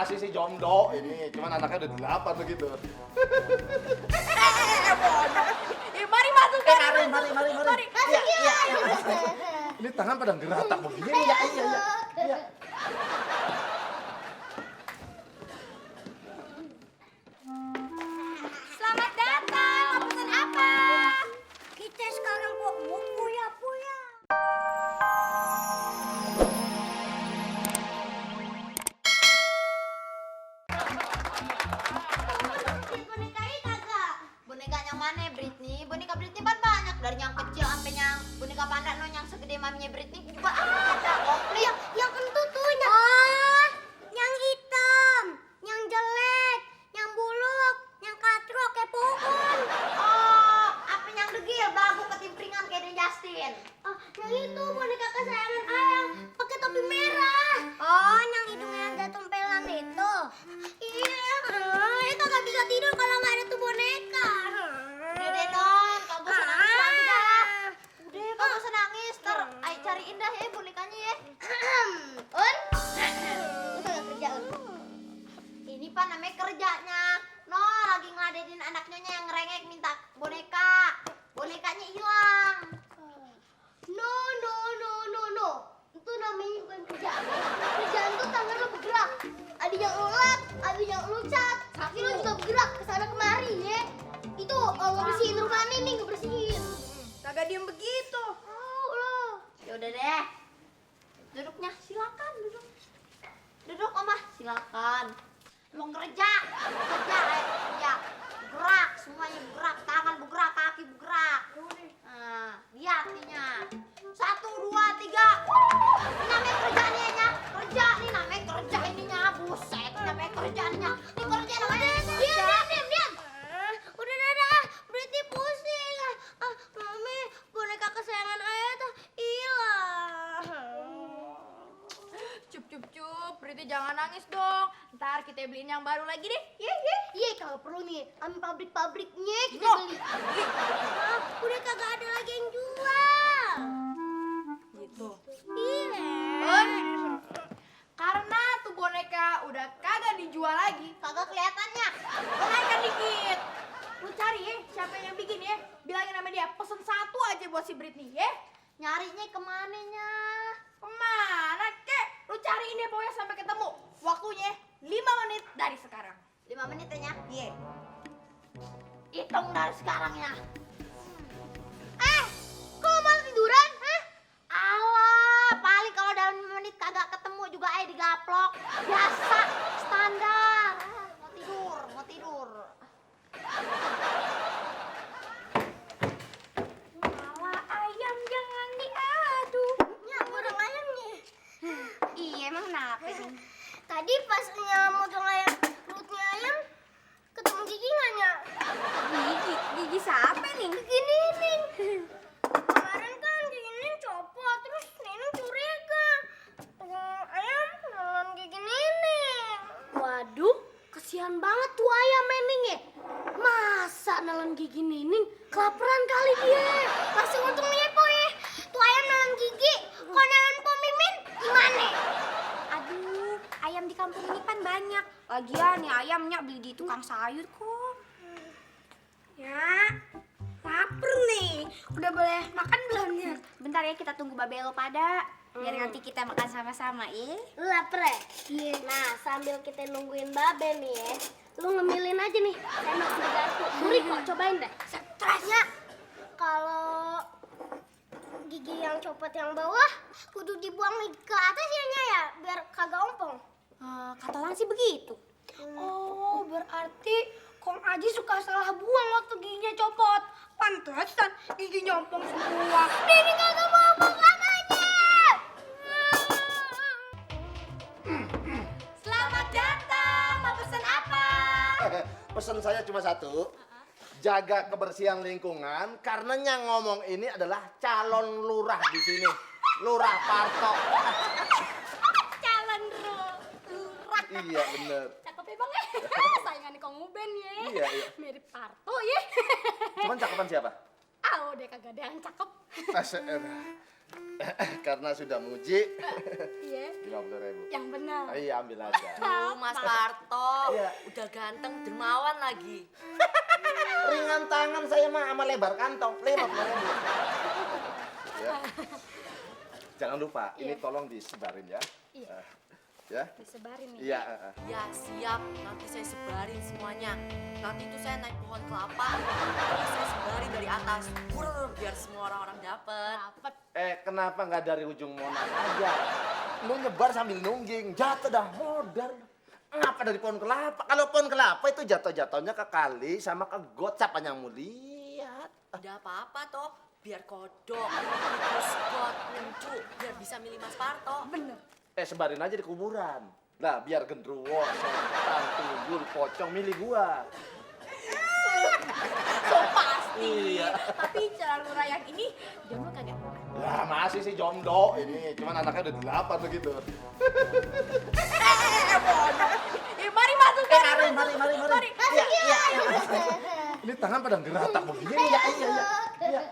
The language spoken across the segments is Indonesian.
masih si jomblo ini, cuman anaknya udah 8 begitu. Mari masuk, Mari. Iya. Ini tangan pada geratak begini. Iya. Selamat datang, mau pesan apa? Kita sekarang kok mau puya-puya. Boneka ini kagak? Boneka yang mana, Britney? Boneka Britney kan banyak, dari yang kecil sampai yang boneka panda no yang segede maminya Britney juga ada. Komplit. Yang kentut tuh yang yang hitam, yang jelek, yang buluk, yang katrok kayak pohon. Oh, apa yang degil bagus ketimpringan kayak Den Justin. Oh, yang itu boneka kesayangan ayang, pakai topi merah. Oh, yang hidungnya ada tempelan itu. Iya, itu gak bisa tidur kalau nggak ada tuh boneka. Udah deh non, kau gak usah nangis lagi dah. Udah, kau gak usah nangis. Ntar Ai cariin dah ya bonekanya ya. Kerja ini pak namanya kerjanya. No, lagi ngeladenin anak nyonya yang ngerengek minta boneka. Bonekanya hilang. No. Itu namanya bukan kerjaan. Kerjaan tuh tangan lo bergerak. Ada yang ulat, ada yang lucat. Kaki lo juga bergerak kesana kemari ya. Itu ngebersihin rumah ini ngebersihin. Kagak diem begitu. Tahu lo. Ya udah deh. Duduknya silakan duduk. Duduk Omah, silakan. Mau kerja. Gerak, semuanya bergerak, tangan bergerak, kaki bergerak. Nah, lihat ininya. 1, 2, 3. Ini namanya kerjaannya nya. Kerja nih namanya kerja ininya. Buset, ini namanya kerjaannya. Ini kerja namanya. Diam. Udah dah. Berarti pusing. Mami, boneka kesayangan ayah tuh hilang. Cup. Berarti jangan nangis dong. Ntar kita beliin yang baru lagi deh. Iya, kalau perlu nih, ambil pabrik-pabriknya kita Loh. beli. Udah kagak ada lagi yang jual. Gitu. Iya. Karena tuh boneka udah kagak dijual lagi. Kagak kelihatannya. Lo naikkan dikit. Lu cari ya siapa yang bikin ya. Bilangin sama dia pesen 1 aja buat si Britney ya. Nyarinya kemana nya? Kemana kek? Lu cariin deh pokoknya sampai ketemu. Waktunya 5 menit dari sekarang. 5 menit nya. Iya. Hitung dari sekarangnya. Kok lo malah tiduran? Alah, paling kalau dalam 5 menit kagak ketemu juga digaplok. Biasa, standar. Mau tidur. Malah ayam jangan diadu. Ya, potong ayamnya. Iya, emang kenapa sih? Tadi pas motong ayam, perutnya ayam, ketemu gigi nggak nya? Gigi siapa nih? Gigi Nining. Kemarin kan gigi Nining copot, terus Nining curiga. Ayam nelan gigi Nining. Waduh, kesian banget tuh ayam Nining ya. Masa nelan gigi Nining? Kelaparan kali dia. Langsung untung nepo ya. Tuh ayam nelan gigi, kok nelan Po Mimin gimana? Aduh, ayam di kampung ini kan banyak. Lagian nih ayamnya beli di tukang sayur kok. Ya, lapar nih. Udah boleh makan belum nih? Bentar ya kita tunggu Babelo pada. Biar nanti kita makan sama-sama ya. Lu lapar ya? Iya. Nah, sambil kita nungguin Babe nih ya, lu ngemilin aja nih sendok bergarpu. Gurih kok, cobain deh. Stresnya kalau gigi yang copot yang bawah kudu dibuang ke atas ya, biar kagak ompong. Kata orang sih begitu. Oh, berarti Kong Aji suka salah buang waktu giginya copot. Pantesan gigi nyompong semua. Ini kagak mau ompong katanya. Selamat datang. Mau pesen apa? Pesan saya cuma 1. Jaga kebersihan lingkungan karena yang ngomong ini adalah calon lurah di sini. Lurah Parto. Calon lurah. Iya, bener. Cakep ya bang ya. Saingan Kong Uben ya. Iya. Mirip Parto ya. Cuman cakepan siapa? Tahu deh kagak ada yang cakep. Karena sudah muji, Iya, 50.000. yang benar. Iya, ambil aja. Mas Parto, Iya. udah ganteng dermawan lagi. Ringan tangan saya mah sama lebar kantong. 50.000. Ya. Jangan lupa, ini tolong disebarin ya. Iya. Ya. Disebarin nih. Iya. Ya siap, nanti saya sebarin semuanya. Nanti itu saya naik pohon kelapa, terus saya sebarin dari atas. Biar semua orang-orang dapet. Dapet. Kenapa nggak dari ujung Monas aja? Lu nyebar sambil nungging, jatuh dah modar. Ngapa dari pohon kelapa? Kalau pohon kelapa itu jatuh-jatuhnya ke kali sama ke got, siapa yang mau lihat? Tidak apa-apa toh, biar kodok, terus got, encu, biar bisa milih Mas Parto. Bener. Sebarin aja di kuburan. Nah, biar gendruwo, setan, tuyul, pocong milih gua. So pasti. Iya. Tapi calon lurah yang ini jomblo kagak? Lah, masih sih jomblo ini, cuman anaknya udah 8 begitu. Mari masuk kan. Mari. Iya. Ini tangan pada geratak begini. Iya.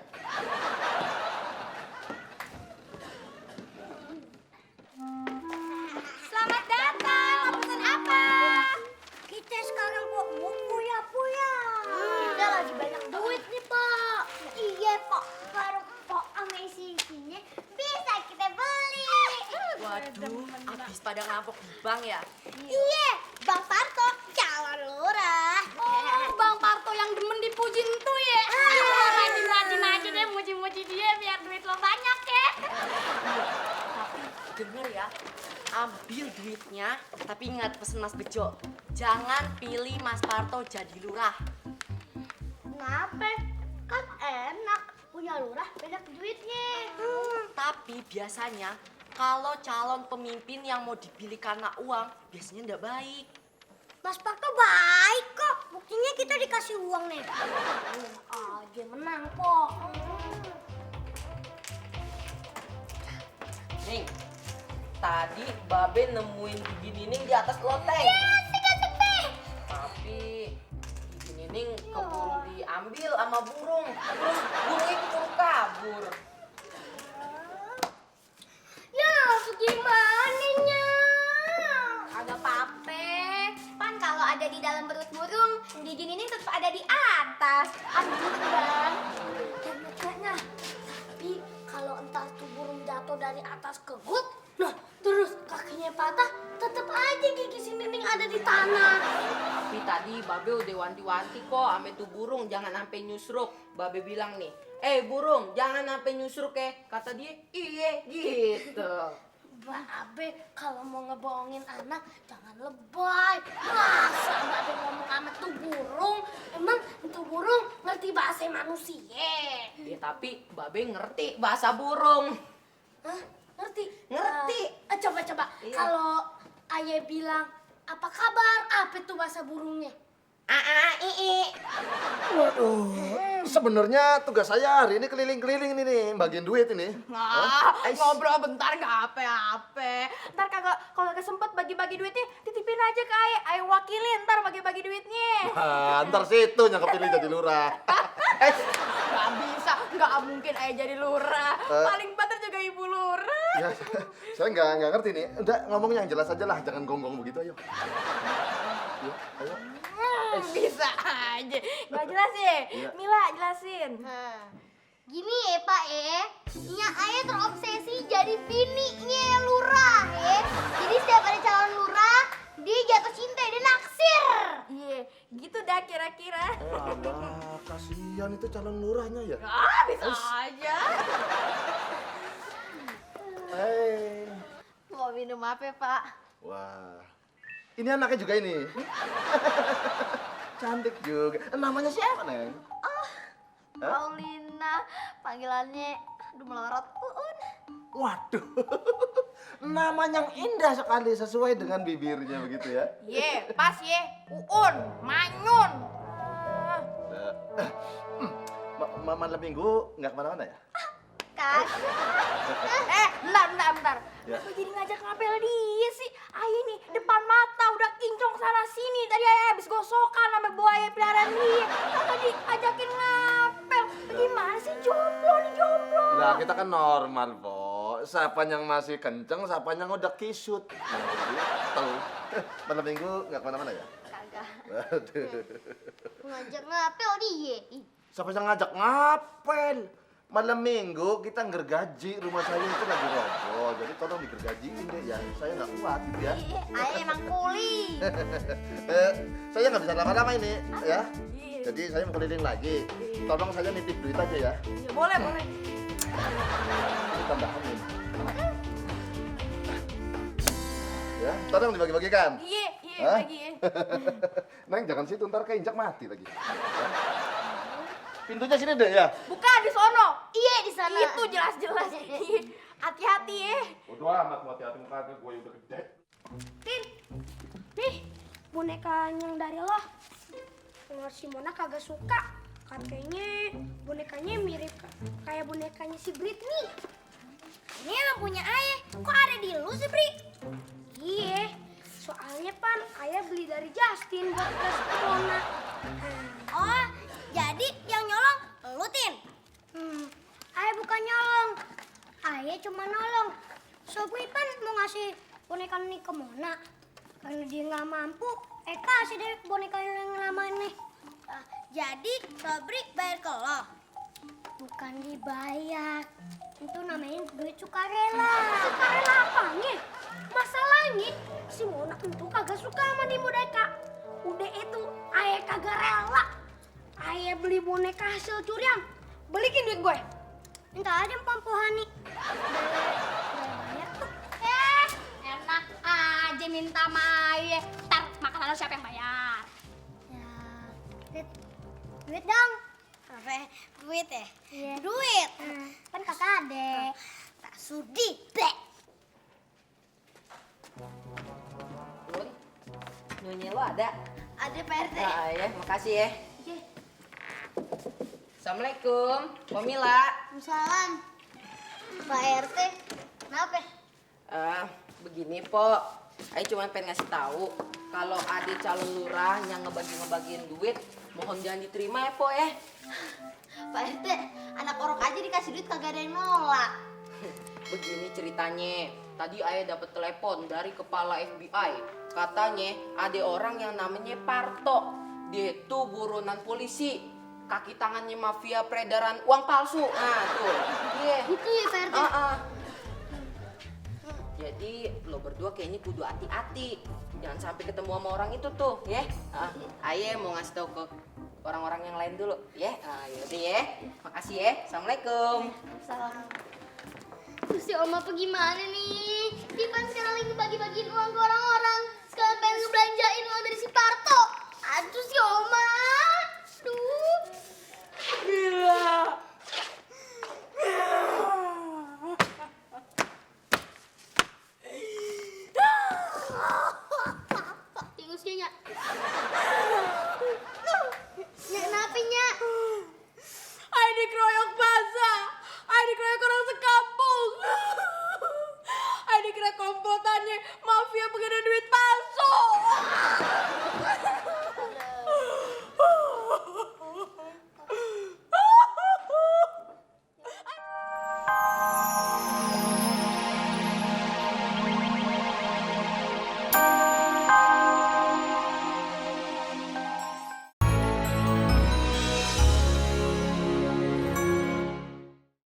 Selamat datang. Mau pesan apa? Kita sekarang kok mau puya. Kita lagi banyak duit nih, Pak. Iya, Pak. Baru Pak sama isinya bisa kita beli. Waduh, habis pada ngabok di bank ya? Iya, Bang Parto calon lurah. Oh, Bang Parto yang demen dipuji itu ya. Rajin-rajin aja deh muji-muji dia biar duit lo banyak ya. Tapi denger ya, ambil duitnya, tapi ingat pesen Mas Bejo. Jangan pilih Mas Parto jadi lurah. Kenapa? Kan enak punya lurah banyak duitnya. Tapi biasanya kalau calon pemimpin yang mau dipilih karena uang, biasanya nggak baik. Mas Parto baik kok. Buktinya kita dikasih uang nih. Dia menang kok. Ning, tadi Babe nemuin Gigi Nining di atas loteng. Tapi Gigi Nining keburu diambil sama burung. Terus burungnya keburu kabur. Ya, gimana nya? Agak apa-apa. Pan kalau ada di dalam perut burung, gigi ini tetap ada di atas. Aduh, Bang. Dan makanya, tapi kalau entah tuh burung jatuh dari atas ke got, nah terus kakinya patah, tetap aja gigi si Nining ada di tanah. Tapi tadi Babe udah wanti-wanti kok ame tuh burung jangan sampai nyusruk. Babe bilang nih, burung jangan sampai nyusruk ya. Kata dia, iya gitu. Babe, kalau mau ngebohongin anak, jangan lebay. Masa Babe ngomong sama tuh burung? Emang tuh burung ngerti bahasa manusia? Ya tapi Babe ngerti bahasa burung. Hah? Ngerti? Ngerti. Coba-coba, Iya. kalau ayah bilang, apa kabar? Apa tuh bahasa burungnya? Waduh, sebenarnya tugas saya hari ini keliling-keliling ini nih, bagian duit ini. Ngobrol bentar gak apa-apa. Ntar kalau gak sempet bagi-bagi duitnya, titipin aja ke ayah wakilin ntar bagi-bagi duitnya. Ntar situ yang kepilih jadi lurah. Gak bisa, gak mungkin ayah jadi lurah. Paling banter juga ibu lurah. Ya, saya nggak ngerti nih. Udah ngomong yang jelas aja lah, jangan gonggong begitu ayo. Ya, ayo. Bisa aja. Gak jelas ya? Iya. Mila jelasin. Gini ya Pak Nya ayah terobsesi jadi bininya lurah ya. Jadi setiap ada calon lurah, dia jatuh cinta, dia naksir. Iya, gitu dah kira-kira. Abah, kasihan itu calon lurahnya ya. Bisa aja. Mau minum apa ya Pak? Wah, ini anaknya juga ini. Cantik juga. Namanya siapa, Neng? Hah? Paulina, panggilannya aduh melorot Uun. Waduh, nama yang indah sekali sesuai dengan bibirnya begitu ya. Ye, pas ye. Uun, manyun. Malam minggu nggak kemana-mana ya? Kagak. Bentar. Ya. Kok jadi ngajak ngapel dia sih? Ayo nih, depan mata udah kinclong sana sini. Tadi ayah habis gosokan sama buaya peliharaan dia. Kan tadi ajakin ngapel. Gimana sih jomblo nih jomblo? Lah kita kan normal, Po. Siapa yang masih kenceng, siapa yang udah kisut. Nah, begitu. Malam minggu nggak kemana-mana ya? Kagak. Waduh. Ngajak ngapel dia. Ih, Siapa yang ngajak ngapel? Malam minggu kita gergaji, rumah saya itu lagi roboh. Jadi tolong digergajiin deh ya. Saya nggak kuat gitu ya. Ayah emang kuli. Saya nggak bisa lama-lama ini ya. Jadi saya mau keliling lagi. Tolong saya nitip duit aja ya. Ya, boleh, boleh. Ini tambahan nih. Ya, tolong dibagi-bagikan. Iya, Hah? lagi ya. Neng jangan situ ntar keinjak mati lagi. Ya. Pintunya sini deh ya. Bukan di sono. iya di sana. Itu jelas-jelas. Iya. Hati-hati ya. Bodoh amat mau hati-hati muka gue udah gede. Tin, nih boneka yang dari lo. Kalau si Mona kagak suka, katanya bonekanya mirip kayak bonekanya si Britney. Ini emang punya ayah, kok ada di lu sih Bri? Iya, soalnya Pan, ayah beli dari Justin buat kasih ke Mona. Oh, jadi yang nyolong lu Tin? Ayah bukan nyolong, ayah cuma nolong. Sobri Pan mau ngasih boneka ini ke Mona. Karena dia nggak mampu, kasih deh boneka yang lama nih. Jadi Sobri bayar ke lo? Bukan dibayar, itu namanya duit sukarela. Sukarela apanya? Masalahnya si Mona itu kagak suka sama di boneka. Udah itu ayah kagak rela. Ayah beli boneka hasil curian. Balikin duit gue. Minta aja Pampu Hani. Udah banyak tuh. Enak aja minta Maya. Ntar makanan siapa yang bayar? Ya, duit dong. Apa? Duit ya? Iya. Duit. Kan kakak adek. Tak sudi. Bleh. Bun, nyonya lo ada? Ada Pak RT. Ah, ya, makasih ya. Assalamualaikum, Pomila. Salam. Pak RT. Kenapa? Begini, Po. Ayo cuma pengen ngasih tahu kalau ada calon lurah yang ngebagiin duit, mohon jangan diterima ya, Po ya. Pak RT, anak orok aja dikasih duit kagak ada yang nolak. Begini ceritanya, tadi ayah dapat telepon dari kepala FBI. Katanya ada orang yang namanya Parto. Dia itu buronan polisi. Kaki tangannya mafia peredaran uang palsu. Nah, tuh. Iya. Itu ya Pak RT. Jadi lo berdua kayaknya kudu hati-hati. Jangan sampai ketemu sama orang itu tuh, ya. Ayo mau ngasih tahu ke orang-orang yang lain dulu, ya. Yaudah ya. Makasih ya. Assalamualaikum. Terus si Oma apa gimana nih? Dipan sekarang lagi bagi-bagiin uang ke orang-orang. Sekarang pengen ngebelanjain uang dari si Parto. Aduh si Oma